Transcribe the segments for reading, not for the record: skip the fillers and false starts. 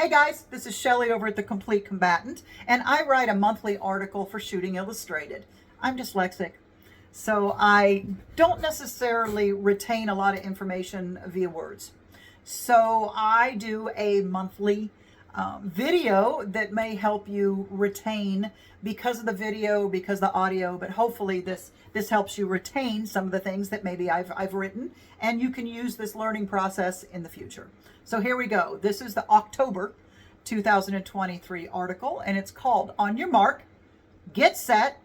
Hey guys, this is Shelly over at The Complete Combatant, and I write a monthly article for Shooting Illustrated. I'm dyslexic, so I don't necessarily retain a lot of information via words. So I do a monthly video that may help you retain because of the video, because of the audio, but hopefully this helps you retain some of the things that maybe I've written, and you can use this learning process in the future. So here we go. This is the October 2023 article, and it's called On Your Mark, Get Set,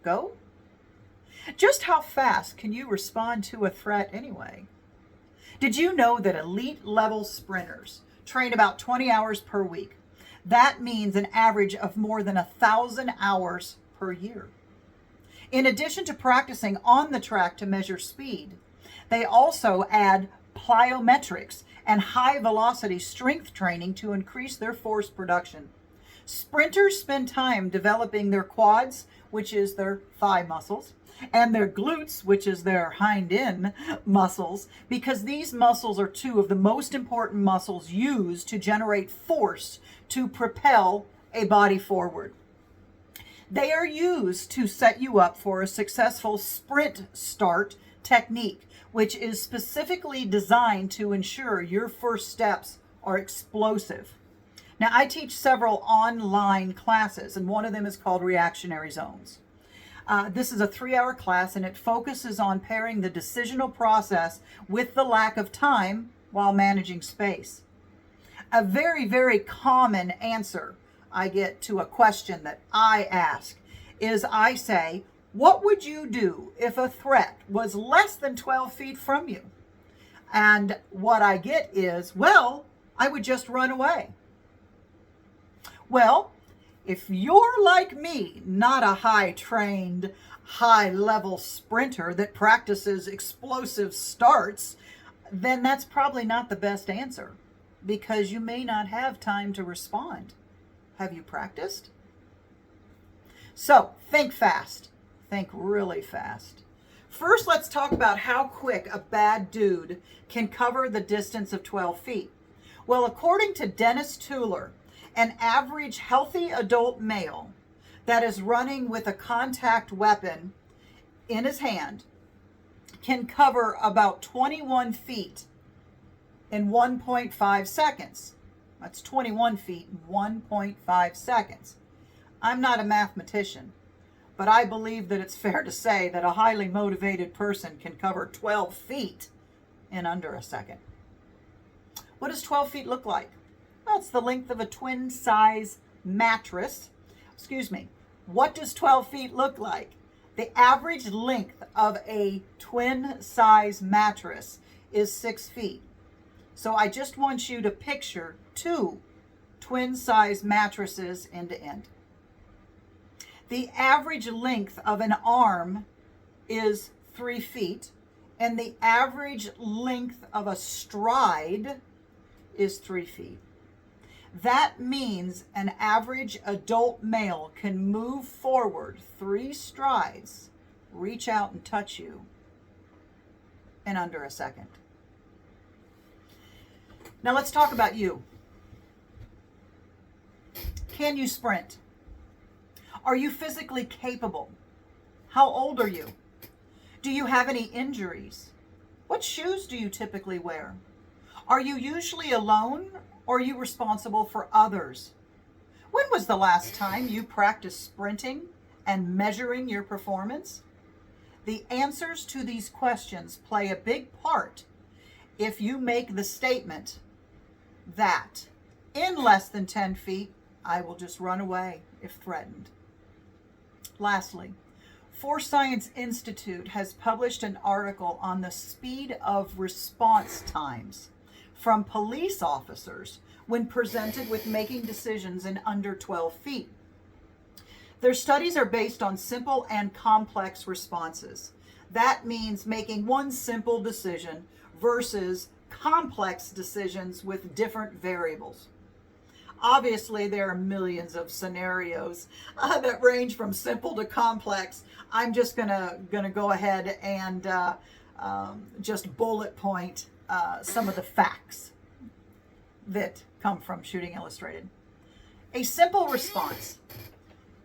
Go. Just how fast can you respond to a threat anyway? Did you know that elite level sprinters train about 20 hours per week? That means an average of more than 1,000 hours per year. In addition to practicing on the track to measure speed, they also add plyometrics and high velocity strength training to increase their force production. Sprinters spend time developing their quads, which is their thigh muscles, and their glutes, which is their hind end muscles, because these muscles are two of the most important muscles used to generate force to propel a body forward. They are used to set you up for a successful sprint start technique, which is specifically designed to ensure your first steps are explosive. Now, I teach several online classes, and one of them is called Reactionary Zones. This is a 3-hour class, and it focuses on pairing the decisional process with the lack of time while managing space. A very, very common answer I get to a question that I ask is I say, what would you do if a threat was less than 12 feet from you? And what I get is, well, I would just run away. Well, if you're like me, not a high-trained, high-level sprinter that practices explosive starts, then that's probably not the best answer, because you may not have time to respond. Have you practiced? So, think fast. Think really fast. First, let's talk about how quick a bad dude can cover the distance of 12 feet. Well, according to Dennis Tueller, an average healthy adult male that is running with a contact weapon in his hand can cover about 21 feet in 1.5 seconds. That's 21 feet in 1.5 seconds. I'm not a mathematician, but I believe that it's fair to say that a highly motivated person can cover 12 feet in under a second. What does 12 feet look like? Well, it's the length of a twin size mattress. What does 12 feet look like? The average length of a twin size mattress is 6 feet. So I just want you to picture 2 twin size mattresses end to end. The average length of an arm is 3 feet, and the average length of a stride is 3 feet. That means an average adult male can move forward 3 strides, reach out and touch you in under a second. Now let's talk about you. Can you sprint? Are you physically capable? How old are you? Do you have any injuries? What shoes do you typically wear? Are you usually alone, or are you responsible for others? When was the last time you practiced sprinting and measuring your performance? The answers to these questions play a big part if you make the statement that in less than 10 feet, I will just run away if threatened. Lastly, Force Science Institute has published an article on the speed of response times from police officers when presented with making decisions in under 12 feet. Their studies are based on simple and complex responses. That means making one simple decision versus complex decisions with different variables. Obviously, there are millions of scenarios that range from simple to complex. I'm just gonna go ahead and just bullet point some of the facts that come from Shooting Illustrated. A simple response.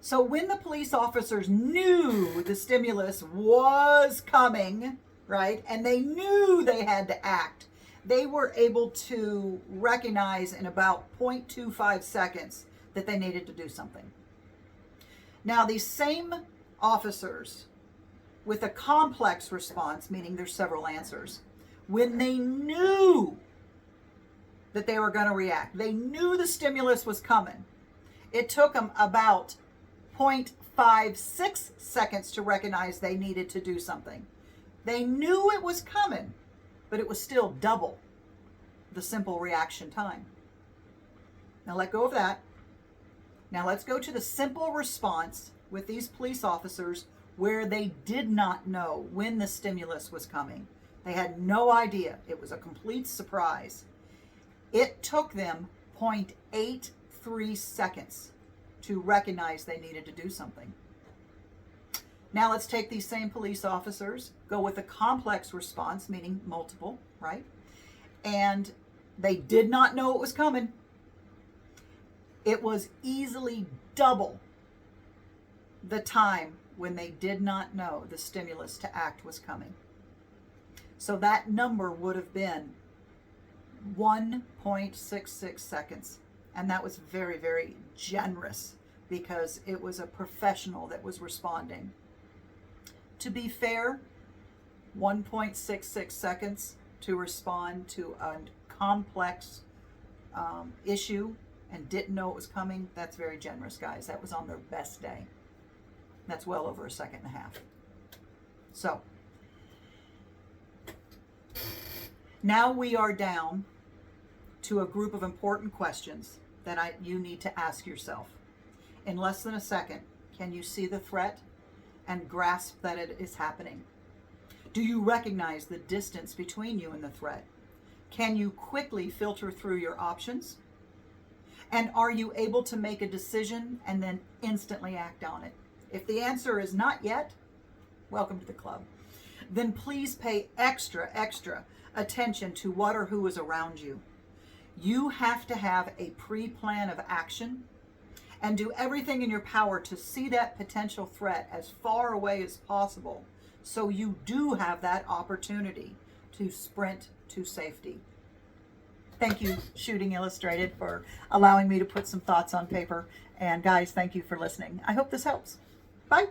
So when the police officers knew the stimulus was coming, right, and they knew they had to act, they were able to recognize in about 0.25 seconds that they needed to do something. Now, these same officers with a complex response, meaning there's several answers, when they knew that they were going to react, they knew the stimulus was coming, it took them about 0.56 seconds to recognize they needed to do something. They knew it was coming, but it was still double the simple reaction time. Now let go of that. Now let's go to the simple response with these police officers where they did not know when the stimulus was coming. They had no idea. It was a complete surprise. It took them 0.83 seconds to recognize they needed to do something. Now let's take these same police officers, go with a complex response, meaning multiple, right? And they did not know it was coming. It was easily double the time when they did not know the stimulus to act was coming. So that number would have been 1.66 seconds. And that was very, very generous because it was a professional that was responding. To be fair, 1.66 seconds to respond to a complex issue and didn't know it was coming, that's very generous, guys. That was on their best day. That's well over a second and a half. So, now we are down to a group of important questions that you need to ask yourself. In less than a second, can you see the threat and grasp that it is happening? Do you recognize the distance between you and the threat? Can you quickly filter through your options? And are you able to make a decision and then instantly act on it? If the answer is not yet, welcome to the club. Then please pay extra attention to what or who is around you. You have to have a pre-plan of action and do everything in your power to see that potential threat as far away as possible so you do have that opportunity to sprint to safety. Thank you, Shooting Illustrated, for allowing me to put some thoughts on paper. And guys, thank you for listening. I hope this helps. Bye.